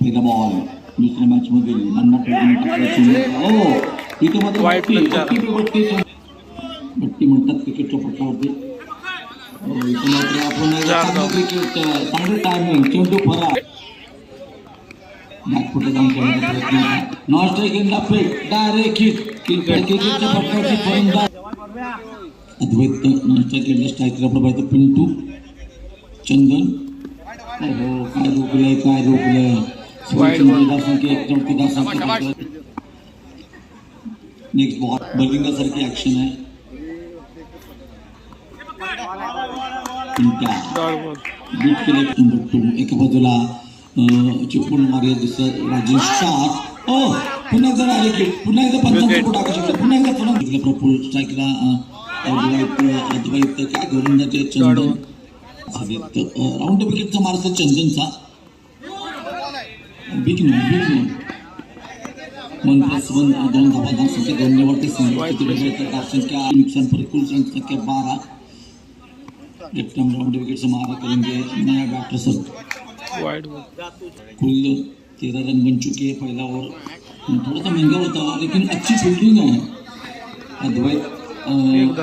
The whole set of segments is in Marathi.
पहिला बॉल दुसऱ्या मॅच मध्ये बट्टी म्हणतात क्रिकेटच्या पट्टावरती. आपण क्रिकेट चांगलं टायमिंग चेंडू फरार नागपूरला जाऊन खेळण्याचा प्रयत्न non strike in the field direct hit क्रिकेटच्या पट्टावरती फलंदाज अद्वैत नॉन स्ट्राईक इन द स्ट्राईकला प्रभावित पिंटू चंदन. हो काय रोखलंय नेक्स्ट बॉल बलिंगासारखी ऍक्शन आहे. बीट केले एका बाजूला चिपळूण मारे दुसरं राजेश शॉट. ओ पुन्हा एकदा डायरेक्ट पुन्हा एकदा 55 फूट आकाशात पुन्हा एकदा प्रफुल स्ट्राईकला अद्वैत काय गोलंदाजी चंदन राऊंड विकेटचा मारतो चंदनचा. बिग नो 1+1 दोन धावा धावसंख्या 2 निवडते संख्या नुकसान पर कुल संख्या 12. लेफ्ट आर्म राउंड विकेट से मारा करेंगे नया बैटर सर. कुल 13 रन बन चुके हैं. पहला ओवर थोड़ा सा महंगा होता है लेकिन अच्छी फील्डिंग है. अद्वैत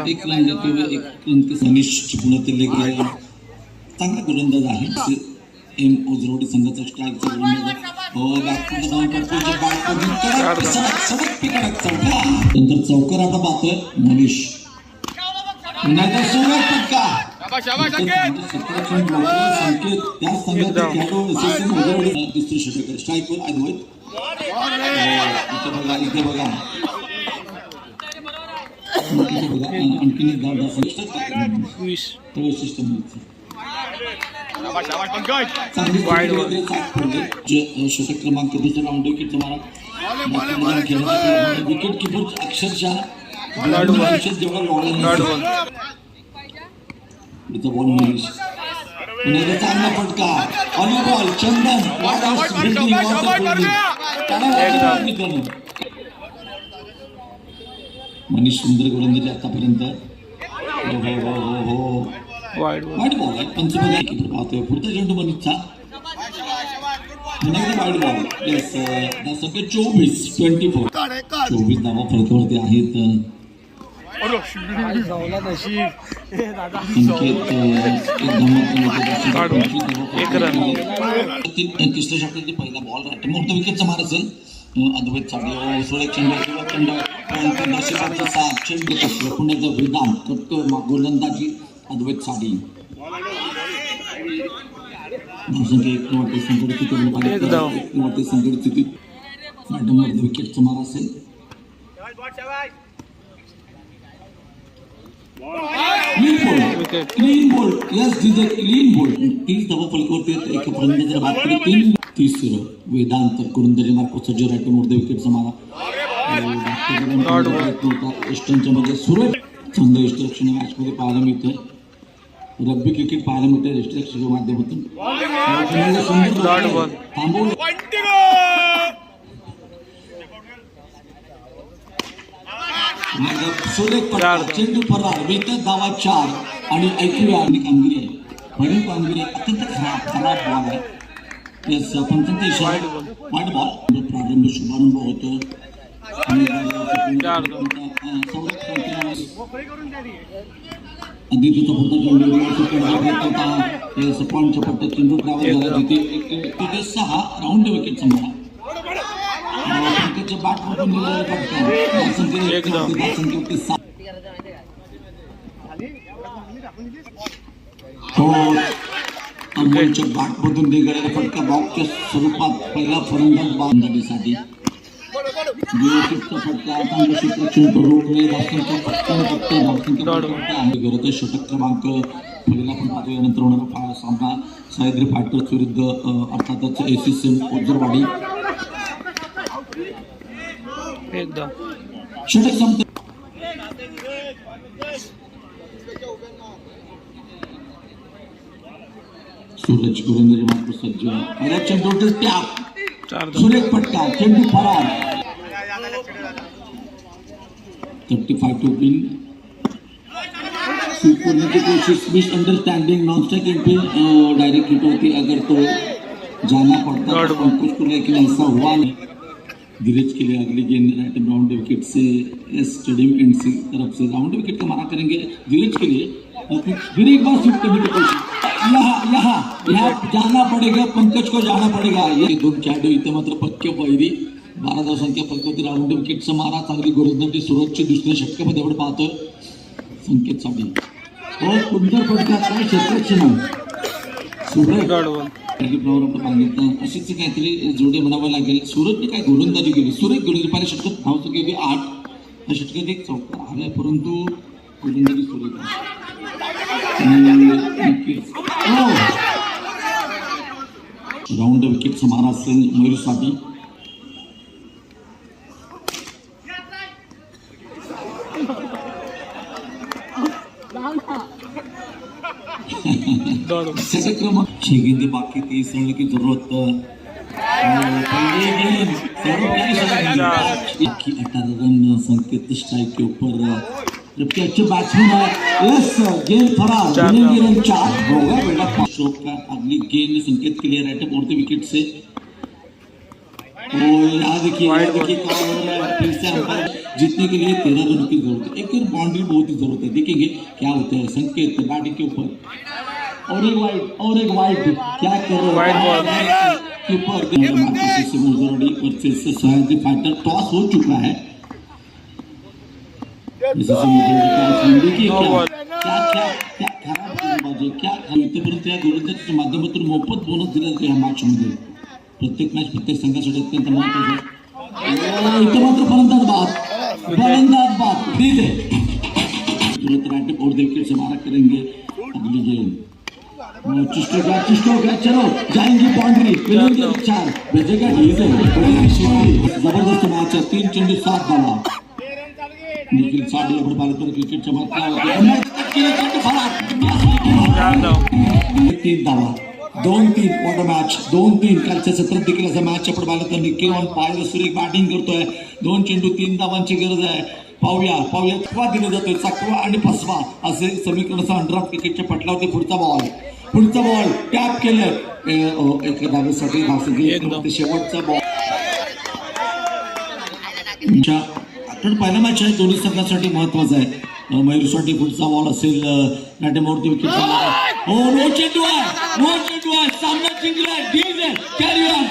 एक रन लेते हुए एक रन के सनिश चिपळूण लेके चांगला गोलंदाज आहे. एम ओझरोडी संघाचा स्ट्राईकचा गोलंदाज नंतर चौकार आता पाहतोय मनीष संकेत त्या संघाचे खेळाडू दुसरी षटकार स्ट्राईकवर अद्वैत. इथे बघा आणखी एक धाव वैशिष्ट्य षटक क्रमांक दुसरा राऊंड विकेटचा मारा विकेट किपर अक्षरशः बॉल मनीष चांगला फटका व्हॉलीबॉल चंदन मनीष सुंदर गोलंदाजी आतापर्यंत. वाईट बॉल आहे पंचमध्ये पाहतोय पुढचा चेंडू मनीषचा पुन्हा एकदा वाईट बॉल. येस धावसंख्या 24 धावा फलकावरती आहेत. तिसऱ्या षटकातील पहिला बॉल मोठा विकेटचा मार असेल अद्वैत साठी. सोळा चेंडू पुण्याचा विधान करतोय गोलंदाजी अद्वैत साठी. धावसंख्या 1 संकट स्थितीत विकेटचा मार असेल. क्लीन बोल्ड यस दिस क्लीन बोल्ड. 30 धावा फलकावरती एका फलंदाजाला बाद केली. 30 वेदांत गोलंदाजी मार्फत सज्ज रायटन मध्ये विकेटचा मारा. ईस्टर्नच्या मध्ये सुरेश चांगलं इस्ट्रक्शन मॅच मध्ये पाहायला मिळतंय. रग्बी क्रिकेट पाहायला मिळतं रिस्ट्रिक्शनच्या माध्यमातून. चेंडू फरार वेतन धावा 4 आणि ऐकूया आणि कामगिरी आहे बरी कामगिरी अत्यंत खराब बॉल आहे. येस पंचांचा इशारा वाईट बॉल. प्रारंभ शुभारंभ होतो आदित्यचा पुढचा चेंडू पॉईंटच्या पट्ट्यात चेंडू ट्रॅव्हल झाला तिथे 6 राऊंड विकेटचा मारा. बॅट मधून निघालेला फटका बॉक्सच्या स्वरूपात पहिला फलंदाज बांधण्यासाठी षटक क्रमांक पहिला पण पाहतो. यानंतर होणारा सामना सह्याद्री फायटर्स विरुद्ध अर्थातच ACCM ओझरवाडी. षटक संपत सूरज गोलंदाजी मात्र सज्ज. पहिला चेंडू टॅप सुरेख फटका चेंडू फरार. 35 to win. शूट करने की कोशिश, मिसअंडरस्टैंडिंग, नॉन स्ट्राइक पे डायरेक्ट हिट होती अगर तो जाना पड़ता तो पंकज को, लेकिन ऐसा हुआ नहीं। धीरज के लिए अगली गेंद राइट राउंड विकेट से स्टेडियम एंड सी तरफ से राउंड विकेट का मारा करेंगे धीरज के लिए। फिर एक बार शूट करने की कोशिश, यहाँ जाना पडेगा, पंकज को जाना पडेगा। ये दोन खेळाडू इथे मात्र पक्के वैरी, 12 धावसंख्या फलकवती, राऊंड विकेटचा मारा, चांगली गोलंदाजी सुरतची दुसऱ्या षटकामध्ये आपण पाहतोय संकेत साबळे. बहुत सुंदर फटका, काय क्षेत्ररक्षण फ्लॉवर आपण पाहिलं, अशीच काहीतरी जोडी म्हणावं लागेल. सुरतने काय गोलंदाजी केली, सुरेख गोलंदाजी, पहिल्या षटकात धावसं केली 8, त्या षटकात एक चौका आलाय, परंतु गोलंदाजी सुरेख आहे. राऊंड विकेटचा मारा असेल मयूरसाठी. क्रमांक 6 गेंदे बाकी थी, सरने की जरूरत. 18 रन संकेत स्ट्राइक के ऊपर, जबकि अच्छे बैट्समैन है. यस, गेंद फरार, विनिंग रन 4 होगा बेटा. शॉट का अगली गेंद संकेत के लिए राइट अप और विकेट से. याद देखिए क्या हो रहा है, फिर से अंपायर जीतने के लिए 13 रन की जरूरत है. एक बाउंड्री बहुत ही जरूरत है. देखेंगे क्या होता है. संकेत बैटिंग के ऊपर, और एक वाइड, क्या कर रहे हैं कीपर फाइटर. टॉस हो चुका है, इथपर्यंत या गोलंदाजीच्या माध्यमातून मोफत बोनस दिला जातो या मॅच मध्ये. प्रत्येक मॅच प्रत्येक संघासाठी अत्यंत महत्वाचं. इथं मात्र फलंदाज बाद ठीक है. तुरंत और विकेट से मारा करेंगे अगली गेंद. चिस्टो गया, चलो जाएंगी बाउंड्री, 4 भेजेगा. जबरदस्त मैच है, 3 चेंडू 7 धावा. निखिल साडे आपण पाहिलं तर क्रिकेट चमत्कार 3 धावा, 2-3. What match, 2-3. कालच्या सत्रात देखील असा मॅच आपण पाहिलं तर निखिल ऑन फायर, सुरेख बॅटिंग करतोय. 2 चेंडू 3 धावांची गरज आहे. पाहूया चकवा दिला जातोय, चकवा आणि फसवा असे समीकरण. अंडरऑफ क्रिकेटच्या पटलावरती पुढचा बॉल टॅप केलं, एका धावेसाठी धावसंख्या शेवटचा बॉल. पहिला मॅच आहे, दोन्ही संघांसाठी महत्वाचा आहे. मयूरसाठी पुढचा बॉल असेल, नाट्यमूर्ती विकेट. नो चेंडू आहे, सामना जिंकलाय. Carry on.